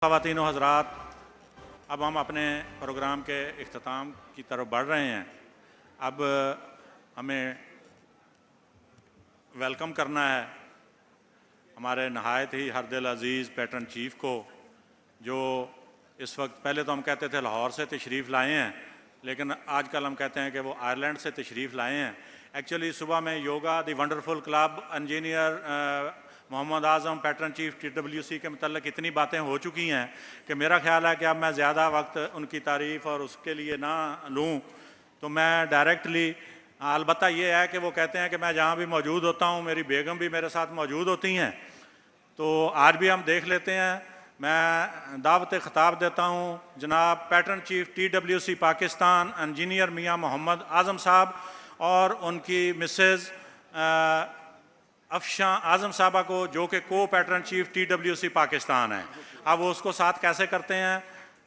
ख़वातीन व हज़रात, अब हम अपने प्रोग्राम के इख्तिताम की तरफ बढ़ रहे हैं। अब हमें वेलकम करना है हमारे नहायत ही हरदिल अज़ीज़ पैटर्न चीफ़ को, जो इस वक्त, पहले तो हम कहते थे लाहौर से तशरीफ़ लाए हैं, लेकिन आजकल हम कहते हैं कि वो आयरलैंड से तशरीफ़ लाए हैं। एक्चुअली सुबह में योगा दी वंडरफुल क्लब इंजीनियर मोहम्मद आज़म पैटर्न चीफ़ TWC के मतलब इतनी बातें हो चुकी हैं कि मेरा ख्याल है कि अब मैं ज़्यादा वक्त उनकी तारीफ़ और उसके लिए ना लूँ, तो मैं डायरेक्टली, अलबत्ता ये है कि वो कहते हैं कि मैं जहाँ भी मौजूद होता हूँ मेरी बेगम भी मेरे साथ मौजूद होती हैं, तो आज भी हम देख लेते हैं। मैं दावत ख़िताब देता हूँ जनाब pattern chief TWC Pakistan engineer मियाँ मोहम्मद आज़म साहब और उनकी मिसेज़ अफशां आज़म साहबा को, जो कि को पैटर्न चीफ़ TWC पाकिस्तान है। अब वो उसको साथ कैसे करते हैं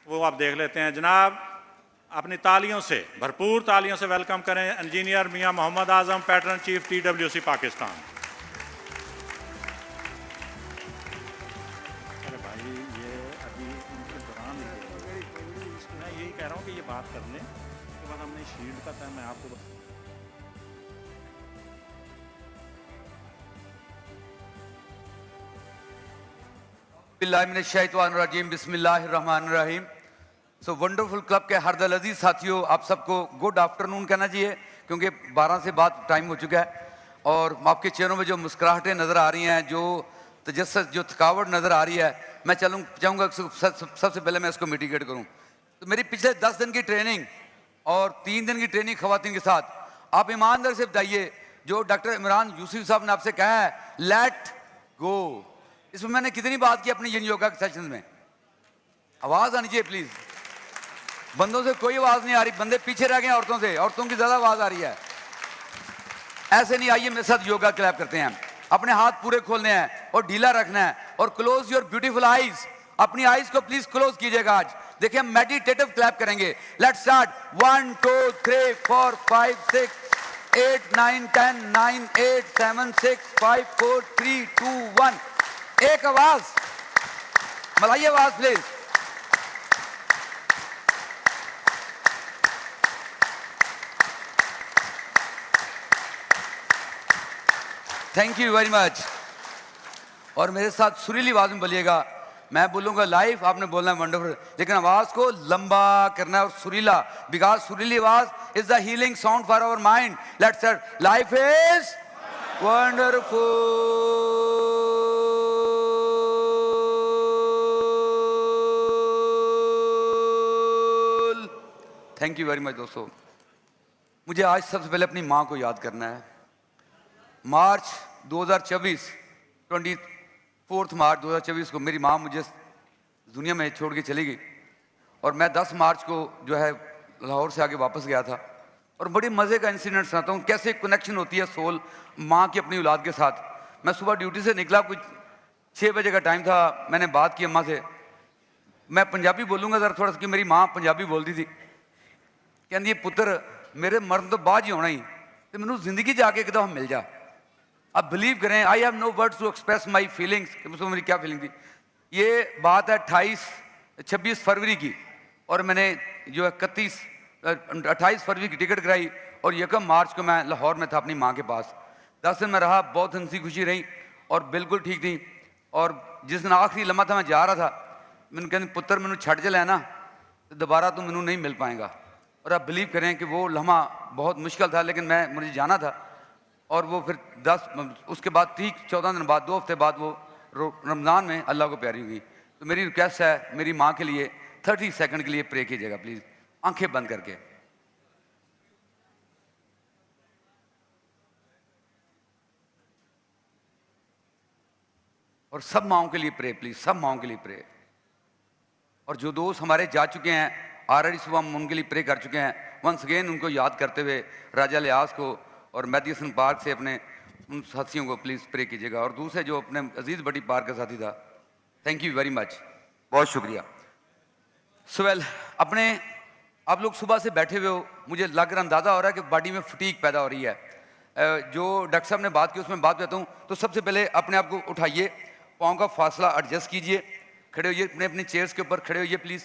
वो आप देख लेते हैं। जनाब अपनी तालियों से, भरपूर तालियों से वेलकम करें इंजीनियर मियाँ मोहम्मद आज़म पैटर्न चीफ़ TWC पाकिस्तान। अरे भाई ये अभी उनके दौरान मैं यही कह रहा हूँ कि ये बात कर लें, उसके बाद हमने शील्ड का टाइम मैं आपको बिस्मिल्लाहिर्रहमानिर्रहीम। सो वंडरफुल क्लब के हरदिल अजीज साथियों, आप सबको गुड आफ्टरनून कहना चाहिए क्योंकि 12 से बाद टाइम हो चुका है और आपके चेहरों में जो मुस्कुराहटें नज़र आ रही हैं, जो तजस्सुस, जो थकावट नज़र आ रही है, मैं चाहूँगा सबसे पहले मैं इसको मिटिगेट करूँ। तो मेरी पिछले 10 दिन की ट्रेनिंग और 3 दिन की ट्रेनिंग खवातीन के साथ, आप ईमानदारी से बताइए जो डॉक्टर इमरान यूसुफ साहब ने आपसे कहा है लेट गो, इसमें मैंने कितनी बात की अपने इन योगा के सेशन में? आवाज आनी चाहिए प्लीज। बंदों से कोई आवाज नहीं आ रही, बंदे पीछे रह गए हैं औरतों से, औरतों की ज्यादा आवाज आ रही है। ऐसे नहीं, आइए मेरे साथ योगा क्लैप करते हैं। अपने हाथ पूरे खोलने हैं और ढीला रखना है और क्लोज योर ब्यूटीफुल आईज, अपनी आईज को प्लीज क्लोज कीजिएगा। आज देखिए हम मेडिटेटिव क्लैप करेंगे। Let's start. 1 2 3 4 5 6 8 9 10 9 8 7 6 5 4 3 2 1। एक आवाज, मलाइए आवाज please. Thank you very much. और मेरे साथ सुरीली आवाज में बोलिएगा। मैं बोलूंगा लाइव, आपने बोलना है वंडरफुल, लेकिन आवाज को लंबा करना है और सुरीला, बिकॉज सुरीली आवाज is the healing sound for our mind. Let's start. Life is wonderful. Thank you very much दोस्तों। मुझे आज सबसे पहले अपनी माँ को याद करना है। मार्च 2024, 24 मार्च 2024 को मेरी माँ मुझे दुनिया में छोड़ के चली गई और मैं 10 मार्च को जो है लाहौर से आके वापस गया था। और बड़ी मज़े का इंसिडेंट सुनाता हूँ, कैसे कनेक्शन होती है सोल माँ की अपनी औलाद के साथ। मैं सुबह ड्यूटी से निकला, कुछ 6 बजे का टाइम था। मैंने बात की अम्मा से, मैं पंजाबी बोलूँगा ज़रा थोड़ा सा, कि मेरी माँ पंजाबी बोलती थी। कहती पुत्र मेरे मरण तो बाद ही होना ही, तो मैनू जिंदगी जाके एक दफ़ा मिल जा। अब बिलीव करें, I have no words to express my feelings, मेरी क्या फीलिंग थी। ये बात है 26 फरवरी की और मैंने जो है 28 फरवरी की टिकट कराई और 1 मार्च को मैं लाहौर में था अपनी माँ के पास। 10 दिन में रहा, बहुत हंसी खुशी रही और बिल्कुल ठीक थी। और जिस दिन आखिरी लम्हा था मैं जा रहा था, मैंने कहती पुत्र मैनू छड़ चला ना तो दोबारा तो मैनू नहीं मिल पाएगा। और आप बिलीव करें कि वो लम्हा बहुत मुश्किल था, लेकिन मुझे जाना था। और वो फिर उसके बाद ठीक 14 दिन बाद, 2 हफ्ते बाद वो रमज़ान में अल्लाह को प्यारी हुई। तो मेरी रिक्वेस्ट है मेरी माँ के लिए 30 सेकंड के लिए प्रे कीजिएगा प्लीज़, आंखें बंद करके। और सब माँओं के लिए प्रे प्लीज़, सब माँओं के लिए प्रे। और जो दोस्त हमारे जा चुके हैं ऑलरेडी, सुबह हम उनके लिए प्रे कर चुके हैं। वंस अगेन उनको याद करते हुए राजा लियास को और मेहदी हसन पार्क से अपने उन साथियों को प्लीज़ प्रे कीजिएगा। और दूसरे जो अपने अजीज़ बड़ी पार्क का साथी था, थैंक यू वेरी मच, बहुत शुक्रिया। सुवेल अपने आप लोग सुबह से बैठे हुए हो, मुझे लग रहा अंदाज़ा हो रहा है कि बॉडी में फटीक पैदा हो रही है। जो डॉक्टर साहब ने बात की उसमें बात करता हूँ। तो सबसे पहले अपने आप को उठाइए, पाँव का फासला एडजस्ट कीजिए, खड़े होइए, अपने अपने चेयर्स के ऊपर खड़े होइए प्लीज,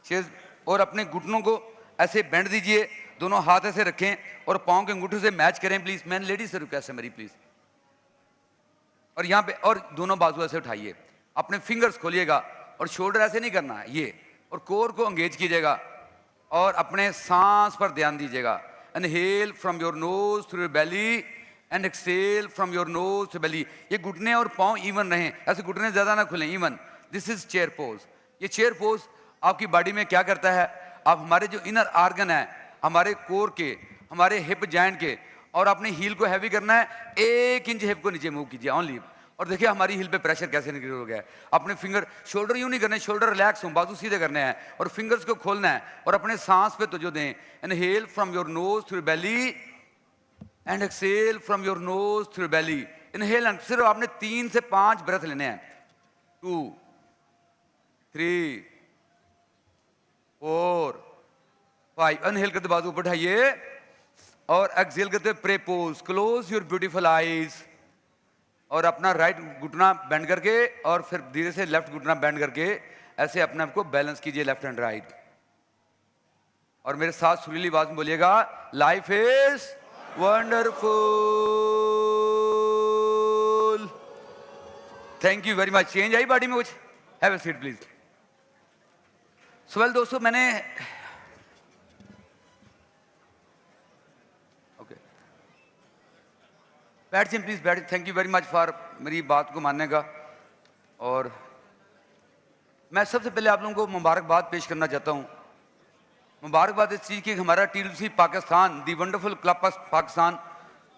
चेयर्स, और अपने घुटनों को ऐसे बैंड दीजिए, दोनों हाथ ऐसे रखें और पाँव के अंगूठे से मैच करें प्लीज। मैंने लेडीज से रिक्वेस्ट है मेरी प्लीज। और यहाँ पे और दोनों बाजू ऐसे उठाइए, अपने फिंगर्स खोलिएगा और शोल्डर ऐसे नहीं करना है ये, और कोर को एंगेज कीजिएगा और अपने सांस पर ध्यान दीजिएगा। Inhale from your nose through your belly and exhale from your nose to belly. ये घुटने और पाँव इवन रहें, ऐसे घुटने ज्यादा ना खुलें, even. This is chair pose. ये चेयर पोज आपकी बॉडी में क्या करता है, आप हमारे जो इनर ऑर्गन है, हमारे कोर के, हमारे हिप जॉइंट के, और अपने हील को हैवी करना है, 1 इंच हिप को नीचे मूव कीजिए ओनली, और देखिए हमारी हील पे प्रेशर कैसे निकल हो गया है। अपने फिंगर, शोल्डर यूं नहीं करने, शोल्डर रिलैक्स हो, बाजू सीधे करने हैं और फिंगर्स को खोलना है और अपने सांस पे तवज्जो दें। Inhale from your nose through belly and exhale from your nose through belly. Inhale and, सिर्फ आपने 3 से 5 ब्रेथ लेने हैं। 2 3 4 5। इनहेल करते बाजू ऊपर उठाइए और एक्सहेल करते pray pose. Close your beautiful eyes और अपना राइट घुटना बेंड करके और फिर धीरे से लेफ्ट घुटना बेंड करके ऐसे अपने आप को बैलेंस कीजिए, लेफ्ट एंड राइट। और मेरे साथ सुरीली आवाज में बोलिएगा, life is wonderful. Thank you very much. Change I body में कुछ? Have a seat please. Well दोस्तों, मैंने बैठ जाइए प्लीज, बैठ। Thank you very much for मेरी बात को मानने का। और मैं सबसे पहले आप लोगों को मुबारकबाद पेश करना चाहता हूँ। मुबारकबाद इस चीज़ की, हमारा TWC Pakistan, the wonderful club of Pakistan,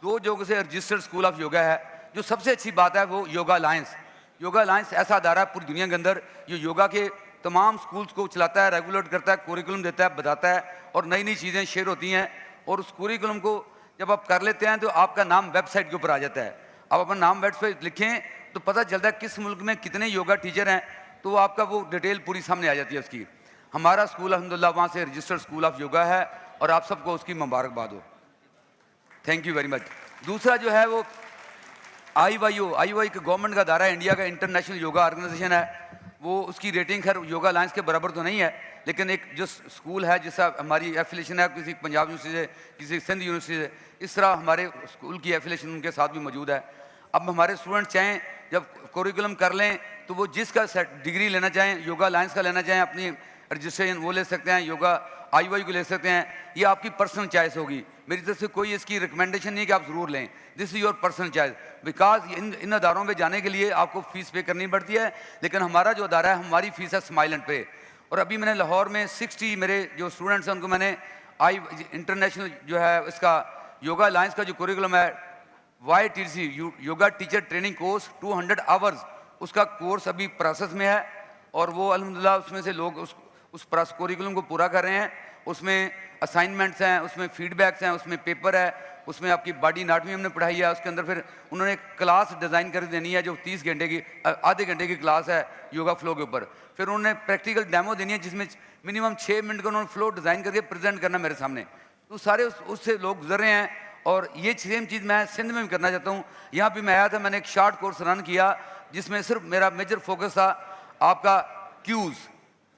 2 जगह से रजिस्टर्ड स्कूल ऑफ योगा है। जो सबसे अच्छी बात है वो योगा अलायंस। योगा अलायंस ऐसा अदारा है पूरी दुनिया के अंदर जो योगा के तमाम स्कूल्स को चलाता है, रेगुलेट करता है, कुरिकुलम देता है, बताता है, और नई नई चीज़ें शेयर होती हैं। और उस कुरिकुलम को जब आप कर लेते हैं तो आपका नाम वेबसाइट के ऊपर आ जाता है। आप अपना नाम वेबसाइट लिखें तो पता चलता है किस मुल्क में कितने योगा टीचर हैं, तो वो आपका वो डिटेल पूरी सामने आ जाती है उसकी। हमारा स्कूल अल्हम्दुलिल्लाह वहाँ से रजिस्टर्ड स्कूल ऑफ योगा है और आप सबको उसकी मुबारकबाद हो। Thank you very much. दूसरा जो है वो IYO एक गवर्नमेंट का अदारा है, इंडिया का इंटरनेशनल योगा ऑर्गेनाइजेशन है। वो उसकी रेटिंग खैर योगा अलायंस के बराबर तो नहीं है, लेकिन एक जो स्कूल है जिसका हमारी एफिलेशन है, किसी पंजाब यूनिवर्सिटी से, किसी सिंध यूनिवर्सिटी से, इस तरह हमारे स्कूल की एफिलेशन उनके साथ भी मौजूद है। अब हमारे स्टूडेंट चाहें जब करिकुलम कर लें तो वो जिसका डिग्री लेना चाहें, योगा अलायंस का लेना चाहें, अपनी रजिस्ट्रेशन वो ले सकते हैं, योगा IYO को ले सकते हैं। ये आपकी पर्सनल चॉइस होगी, मेरी तरफ से कोई इसकी रिकमेंडेशन नहीं कि आप ज़रूर लें। This is your personal choice, because इन अदारों में जाने के लिए आपको फ़ीस पे करनी पड़ती है, लेकिन हमारा जो अदारा है हमारी फ़ीस है स्माइल एंड पे। और अभी मैंने लाहौर में 60 मेरे जो स्टूडेंट्स हैं उनको मैंने इंटरनेशनल जो है इसका योगा अलायंस का जो कुरिकुलम है YTC yoga teacher training course 200 hours, उसका कोर्स अभी प्रोसेस में है और वो अल्हम्दुलिल्लाह उसमें से लोग उस कुरिकुलम को पूरा कर रहे हैं। उसमें असाइनमेंट्स हैं, उसमें फीडबैक्स हैं, उसमें पेपर है, उसमें आपकी बॉडी एनाटॉमी हमने पढ़ाई है। उसके अंदर फिर उन्होंने क्लास डिज़ाइन कर देनी है जो 30 घंटे की, आधे घंटे की क्लास है योगा फ्लो के ऊपर। फिर उन्होंने प्रैक्टिकल डेमो देनी है जिसमें मिनिमम 6 मिनट का उन्होंने फ्लो डिज़ाइन करके प्रेजेंट करना मेरे सामने। तो सारे उससे लोग गुजर रहे हैं और ये सेम चीज़ मैं सिंध में भी करना चाहता हूँ। यहाँ भी मैं आया था, मैंने एक शॉर्ट कोर्स रन किया जिसमें सिर्फ मेरा मेजर फोकस था आपका क्यूज़,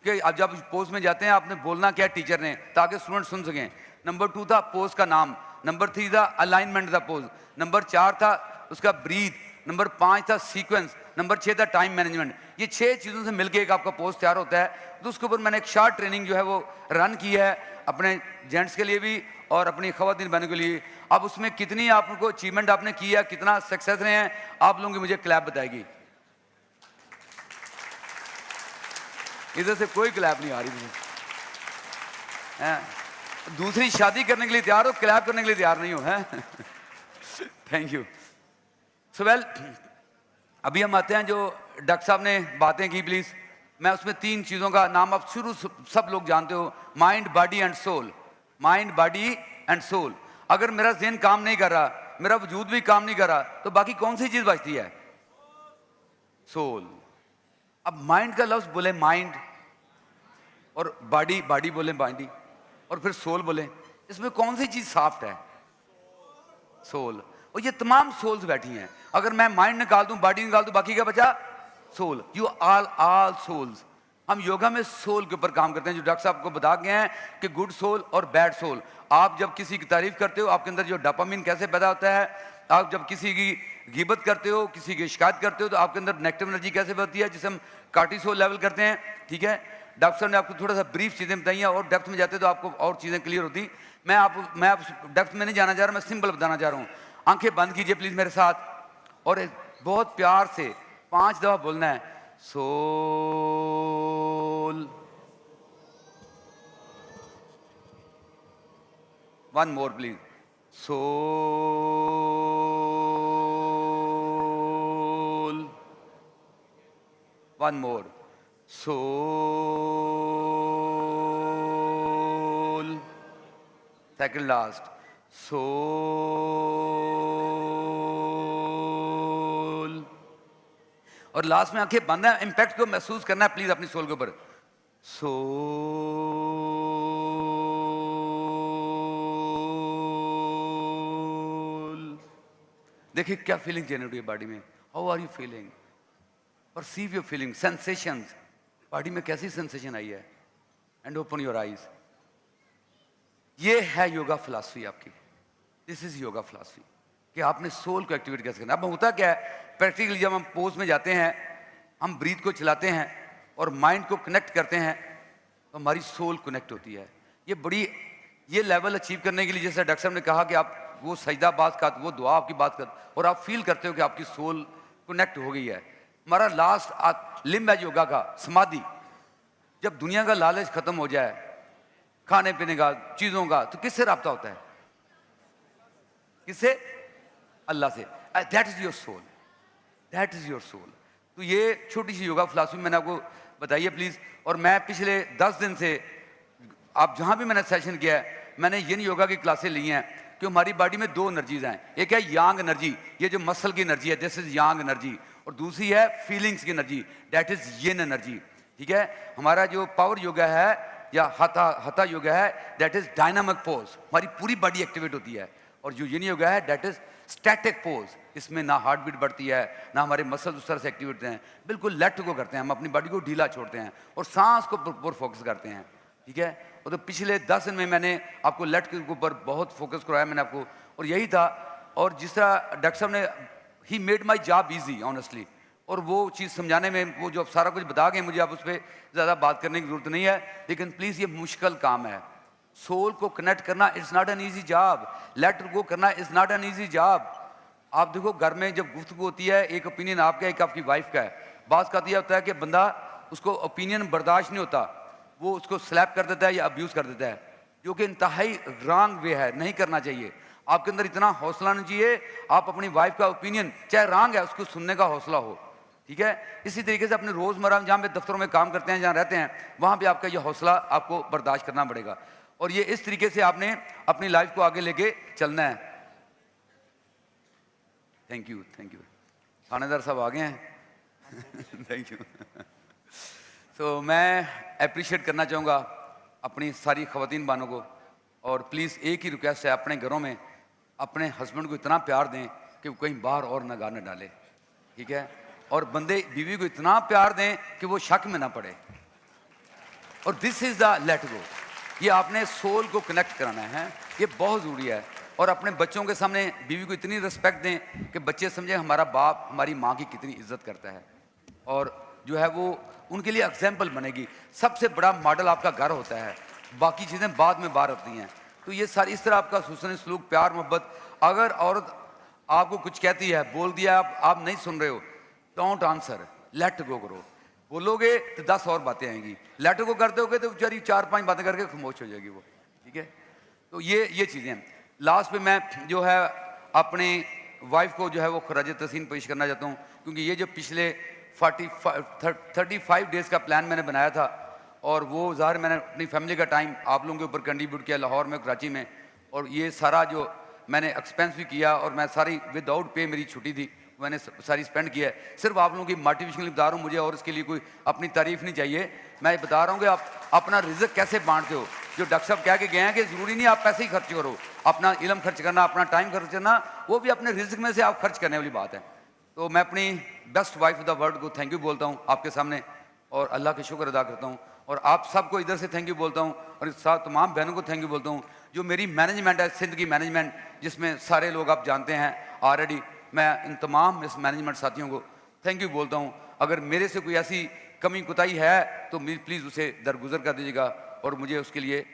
कि आप जब पोज में जाते हैं आपने बोलना क्या टीचर ने, ताकि स्टूडेंट सुन सकें। नंबर 2 था पोज का नाम, नंबर 3 था अलाइनमेंट था पोज, नंबर 4 था उसका ब्रीथ, नंबर 5 था सीक्वेंस, नंबर 6 था टाइम मैनेजमेंट। ये 6 चीज़ों से मिलकर एक आपका पोज तैयार होता है। तो उसके ऊपर मैंने एक शॉर्ट ट्रेनिंग जो है वो रन की है अपने जेंट्स के लिए भी और अपनी ख़वातीन बहनों के लिए। अब उसमें कितनी आपको अचीवमेंट आपने की है, कितना सक्सेस रहे हैं, आप लोगों की मुझे क्लैप बताएगी। इधर से कोई क्लैप नहीं आ रही मुझे। दूसरी शादी करने के लिए तैयार हो, क्लैप करने के लिए तैयार नहीं हो, है? Thank you. सो वेल, अभी हम आते हैं जो डॉक्टर साहब ने बातें की, प्लीज। मैं उसमें 3 चीज़ों का नाम आप शुरू सब लोग जानते हो, mind, body and soul. Mind, body and soul. अगर मेरा ज़हन काम नहीं कर रहा, मेरा वजूद भी काम नहीं कर रहा, तो बाकी कौन सी चीज़ बचती है? सोल। अब माइंड का लफ्ज़ बोले माइंड, और बॉडी बोले बॉडी, और फिर सोल बोले, इसमें कौन सी चीज़ सॉफ्ट है? सोल। और ये तमाम सोल्स बैठी हैं। अगर मैं माइंड निकाल दूं, बॉडी निकाल दूं, बाकी क्या बचा? Soul, you all souls. हम योगा में सोल के ऊपर काम करते हैं, जो डॉक्टर साहब को बता गए हैं कि गुड सोल और बैड सोल। आप जब किसी की तारीफ करते हो, आपके अंदर जो डोपामिन कैसे पैदा होता है, आप जब किसी की गिबत करते हो, किसी की शिकायत करते हो, तो आपके अंदर नेगेटिव एनर्जी कैसे बढ़ती है, जिसे हम कार्टिसोल लेवल करते हैं। ठीक है, डॉक्टर साहब ने आपको थोड़ा सा ब्रीफ चीज़ें बताई हैं, और डेप्थ में जाते तो आपको और चीज़ें क्लियर होती। मैं आप डेप्थ में नहीं जाना चाह रहा, मैं सिंपल बताना चाह रहा हूँ। आंखें बंद कीजिए प्लीज़ मेरे साथ, और बहुत प्यार से 5 दफ़ा बोलना है, soul. One more please, soul. One more, soul. Second last, soul. और लास्ट में आंखें बंद है, इंपैक्ट को महसूस करना है प्लीज अपनी सोल के ऊपर, सोल। देखिए क्या फीलिंग जनरेट हुई है बॉडी में, how are you feeling, perceive your feeling, sensations, body में कैसी सेंसेशन आई है, एंड ओपन योर आईज। ये है योगा फिलॉसफी आपकी, दिस इज योगा फिलॉसफी, कि आपने सोल को एक्टिवेट कैसे करना। अब होता क्या है, प्रैक्टिकली जब हम पोज में जाते हैं, हम ब्रीथ को चलाते हैं और माइंड को कनेक्ट करते हैं, तो हमारी सोल कनेक्ट होती है। ये लेवल अचीव करने के लिए, जैसे डॉक्टर साहब ने कहा कि आप वो सजदा बात का, वो दुआ आपकी बात कर, और आप फील करते हो कि आपकी सोल कनेक्ट हो गई है। हमारा लास्ट लिम्ब है योगा का, समाधि। जब दुनिया का लालच खत्म हो जाए, खाने पीने का, चीज़ों का, तो किससे रब्ता होता है, किससे, अल्लाह से। That is your soul, that is your soul. तो ये छोटी सी योगा फिलॉसफी मैंने आपको बताई है प्लीज़। और मैं पिछले 10 दिन से, आप जहाँ भी मैंने सेशन किया है, मैंने यिन योगा की क्लासें ली हैं, कि हमारी बॉडी में 2 एनर्जीज हैं। एक है यांग एनर्जी, ये जो मसल की एनर्जी है, दिस इज यांग एनर्जी, और दूसरी है फीलिंग्स की energy, that is yin energy. ठीक है, हमारा जो पावर योगा है या हथा योगा है, दैट इज डायनामिक पोज, हमारी पूरी बॉडी एक्टिवेट होती है। और जो यिन योगा है, दैट इज स्टैटिक पोज, इसमें ना हार्ट बीट बढ़ती है, ना हमारे मसल उस तरह से एक्टिवेट होते हैं, बिल्कुल लेट को करते हैं, हम अपनी बॉडी को ढीला छोड़ते हैं और सांस को ऊपर फोकस करते हैं। ठीक है, और तो पिछले 10 दिन में मैंने आपको लेट के ऊपर बहुत फोकस कराया मैंने आपको, और यही था। और जिस तरह डॉक्टर साहब ने, he made my job easy honestly, और वो चीज़ समझाने में, वो जो सारा कुछ बता गए मुझे, अब उस पर ज़्यादा बात करने की ज़रूरत नहीं है, लेकिन प्लीज़ ये मुश्किल काम है। सोल को कनेक्ट करना it's not an easy job, let go करना is not an easy job. आप देखो घर में जब गुफ्तगू होती है, एक ओपिनियन आपका, एक आपकी वाइफ का है, बात का यह होता है कि बंदा, उसको ओपिनियन बर्दाश्त नहीं होता, वो उसको स्लैप कर देता है या अब्यूज़ कर देता है, जो कि इंतहाई रॉन्ग वे है, नहीं करना चाहिए। आपके अंदर इतना हौसला नहीं चाहिए, आप अपनी वाइफ का ओपिनियन चाहे रॉन्ग है, उसको सुनने का हौसला हो। ठीक है, इसी तरीके से अपने रोज़मर्रा जहाँ पे दफ्तरों में काम करते हैं, जहाँ रहते हैं, वहाँ पे आपका ये हौसला आपको बर्दाश्त करना पड़ेगा, और ये इस तरीके से आपने अपनी लाइफ को आगे लेके चलना है। Thank you, thank you. थानेदार साहब आ गए हैं। Thank you. तो मैं अप्रिशिएट करना चाहूँगा अपनी सारी ख़वातीन बानों को, और प्लीज़ एक ही रिक्वेस्ट है, अपने घरों में अपने हस्बैंड को इतना प्यार दें कि वो कहीं बाहर और न गाने डाले। ठीक है, और बंदे बीवी को इतना प्यार दें कि वो शक में ना पड़े, और this is the let go. ये आपने सोल को कनेक्ट कराना है, ये बहुत ज़रूरी है। और अपने बच्चों के सामने बीवी को इतनी रिस्पेक्ट दें कि बच्चे समझें हमारा बाप हमारी माँ की कितनी इज्जत करता है, और जो है वो उनके लिए एग्जाम्पल बनेगी। सबसे बड़ा मॉडल आपका घर होता है, बाकी चीज़ें बाद में बाहर होती हैं। तो ये सारी इस तरह आपका हुस्न सलूक, प्यार, मोहब्बत। अगर औरत आपको कुछ कहती है, बोल दिया, आप नहीं सुन रहे हो, डोंट आंसर, लेट गो करो। बोलोगे तो 10 और बातें आएंगी, लेट गो करते होगे तो बेचारी 4-5 बातें करके खामोश हो जाएगी वो। ठीक है, तो ये चीज़ें हैं। लास्ट पे मैं जो है अपनी वाइफ को जो है वो खराज तहसीन पेश करना चाहता हूँ, क्योंकि ये जो पिछले 35 डेज़ का प्लान मैंने बनाया था, और वो ज़ाहिर मैंने अपनी फैमिली का टाइम आप लोगों के ऊपर कंट्रीब्यूट किया, लाहौर में, कराची में, और ये सारा जो मैंने एक्सपेंस भी किया, और मैं सारी विदाउट पे, मेरी छुट्टी थी, मैंने सारी स्पेंड किया है। सिर्फ आप लोगों की मोटिवेशन बता रहा हूँ मुझे, और इसके लिए कोई अपनी तारीफ नहीं चाहिए। मैं बता रहा हूँ कि आप अपना रिज़्क कैसे बांटते हो। जो डॉक्टर साहब कह के गए हैं कि ज़रूरी नहीं आप पैसे ही खर्च करो, अपना इल्म खर्च करना, अपना टाइम खर्च करना, वो भी अपने रिज़्क में से आप खर्च करने वाली बात है। तो मैं अपनी best wife of the world को थैंक यू बोलता हूँ आपके सामने, और अल्लाह के शुक्र अदा करता हूँ, और आप सबको इधर से थैंक यू बोलता हूँ, और इस साथ तमाम बहनों को थैंक यू बोलता हूँ। जो मेरी मैनेजमेंट है, सिंध की मैनेजमेंट, जिसमें सारे लोग आप जानते हैं ऑलरेडी, मैं इन तमाम इस मैनेजमेंट साथियों को थैंक यू बोलता हूँ। अगर मेरे से कोई ऐसी कमी कोताही है तो प्लीज़ उसे दरगुजर कर दीजिएगा, और मुझे उसके लिए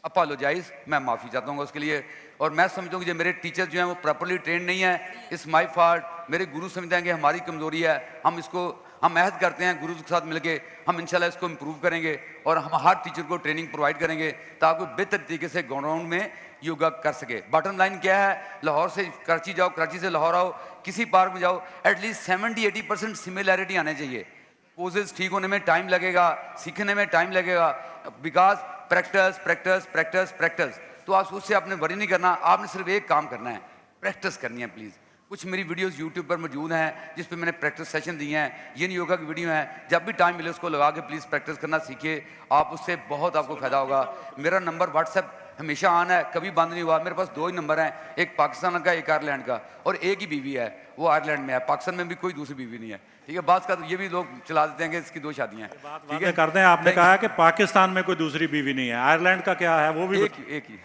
अपोलोजाइज, मैं माफ़ी चाहता हूँ उसके लिए। और मैं समझता हूँ कि जो मेरे टीचर्स जो हैं वो प्रॉपर्ली ट्रेंड नहीं है, इस माई फॉल्ट, मेरे गुरु समझते हैं कि हमारी कमज़ोरी है, हम अहद करते हैं गुरु के साथ मिलके हम इंशाल्लाह इसको इम्प्रूव करेंगे, और हम हर टीचर को ट्रेनिंग प्रोवाइड करेंगे ताकि बेहतर तरीके से ग्राउंड में योगा कर सके। बॉटम लाइन क्या है, लाहौर से कराची जाओ, कराची से लाहौर आओ, किसी पार्क में जाओ, एटलीस्ट 70-80% सिमिलैरिटी आने चाहिए। पोजेज ठीक होने में टाइम लगेगा, सीखने में टाइम लगेगा, because practice practice practice practice. तो आप उससे आपने वरी नहीं करना, आपने सिर्फ एक काम करना है, प्रैक्टिस करनी है प्लीज़। कुछ मेरी वीडियोस यूट्यूब पर मौजूद हैं जिस पे मैंने प्रैक्टिस सेशन दिए हैं, ये योगा की वीडियो हैं, जब भी टाइम मिले उसको लगा के प्लीज़ प्रैक्टिस करना सीखिए, आप उससे बहुत आपको फ़ायदा होगा। मेरा नंबर व्हाट्सएप हमेशा ऑन है, कभी बंद नहीं हुआ। मेरे पास 2 ही नंबर हैं, एक पाकिस्तान का, एक आयरलैंड का, और एक ही बीवी है, वो आयरलैंड में है, पाकिस्तान में भी कोई दूसरी बीवी नहीं है, ठीक है। बात का तो ये भी लोग चला देते हैं कि इसकी 2 शादियाँ हैं, ठीक है। करते हैं, आपने कहा कि पाकिस्तान में कोई दूसरी बीवी नहीं है, आयरलैंड का क्या है वो भी एक ही